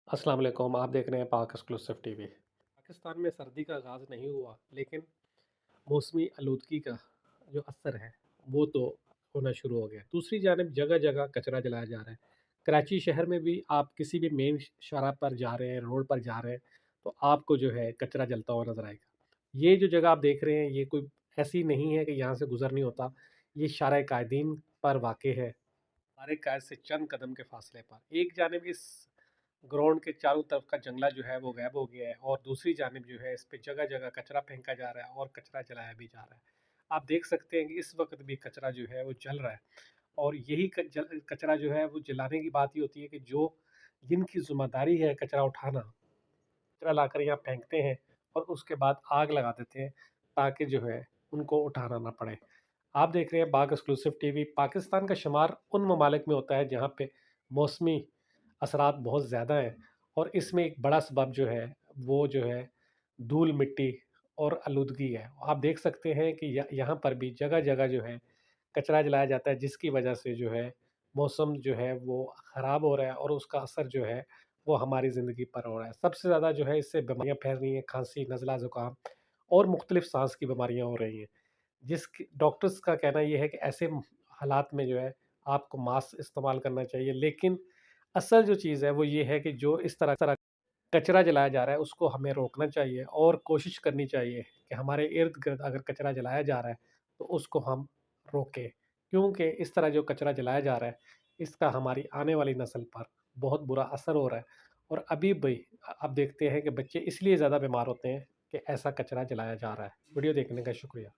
अस्सलाम वालेकुम। आप देख रहे हैं पाक एक्सक्लूसिव टीवी। पाकिस्तान में सर्दी का आगाज़ नहीं हुआ, लेकिन मौसमी आलूदगी का जो असर है वो तो होना शुरू हो गया। दूसरी जानिब जगह जगह कचरा जलाया जा रहा है। कराची शहर में भी आप किसी भी मेन शाहराह पर जा रहे हैं, रोड पर जा रहे हैं, तो आपको जो है कचरा जलता हुआ नज़र आएगा। ये जो जगह आप देख रहे हैं ये कोई ऐसी नहीं है कि यहाँ से गुजर नहीं होता। ये शारा कायदीन पर वाक़ है। शारा कायद से चंद कदम के फासले पर एक जानिब इस ग्राउंड के चारों तरफ का जंगला जो है वो गायब हो गया है, और दूसरी जानिब जो है इस पे जगह जगह कचरा फेंका जा रहा है और कचरा जलाया भी जा रहा है। आप देख सकते हैं कि इस वक्त भी कचरा जो है वो जल रहा है, और यही कचरा जो है वो जलाने की बात ही होती है कि जो जिनकी जिम्मेदारी है कचरा उठाना, कचरा लाकर यहाँ फेंकते हैं और उसके बाद आग लगा देते हैं ताकि जो है उनको उठाना ना पड़े। आप देख रहे हैं बाग एक्सक्लूसिव टीवी। पाकिस्तान का शुमार उन ममालिक में होता है जहाँ पे मौसमी असरात बहुत ज़्यादा हैं, और इसमें एक बड़ा सबब जो है वो जो है धूल मिट्टी और आलूदगी है। आप देख सकते हैं कि यहाँ पर भी जगह जगह जो है कचरा जलाया जाता है, जिसकी वजह से जो है मौसम जो है वो ख़राब हो रहा है, और उसका असर जो है वो हमारी ज़िंदगी पर हो रहा है। सबसे ज़्यादा जो है इससे बीमारियाँ फैल रही हैं, खांसी, नज़ला, ज़ुकाम और मुख्तलिफ सांस की बीमारियाँ हो रही हैं। डॉक्टर्स का कहना ये है कि ऐसे हालात में जो है आपको मास्क इस्तेमाल करना चाहिए, लेकिन असल जो चीज़ है वो ये है कि जो इस तरह कचरा जलाया जा रहा है उसको हमें रोकना चाहिए, और कोशिश करनी चाहिए कि हमारे इर्द गिर्द अगर कचरा जलाया जा रहा है तो उसको हम रोकें, क्योंकि इस तरह जो कचरा जलाया जा रहा है इसका हमारी आने वाली नस्ल पर बहुत बुरा असर हो रहा है। और अभी भी आप देखते हैं कि बच्चे इसलिए ज़्यादा बीमार होते हैं कि ऐसा कचरा जलाया जा रहा है। वीडियो देखने का शुक्रिया।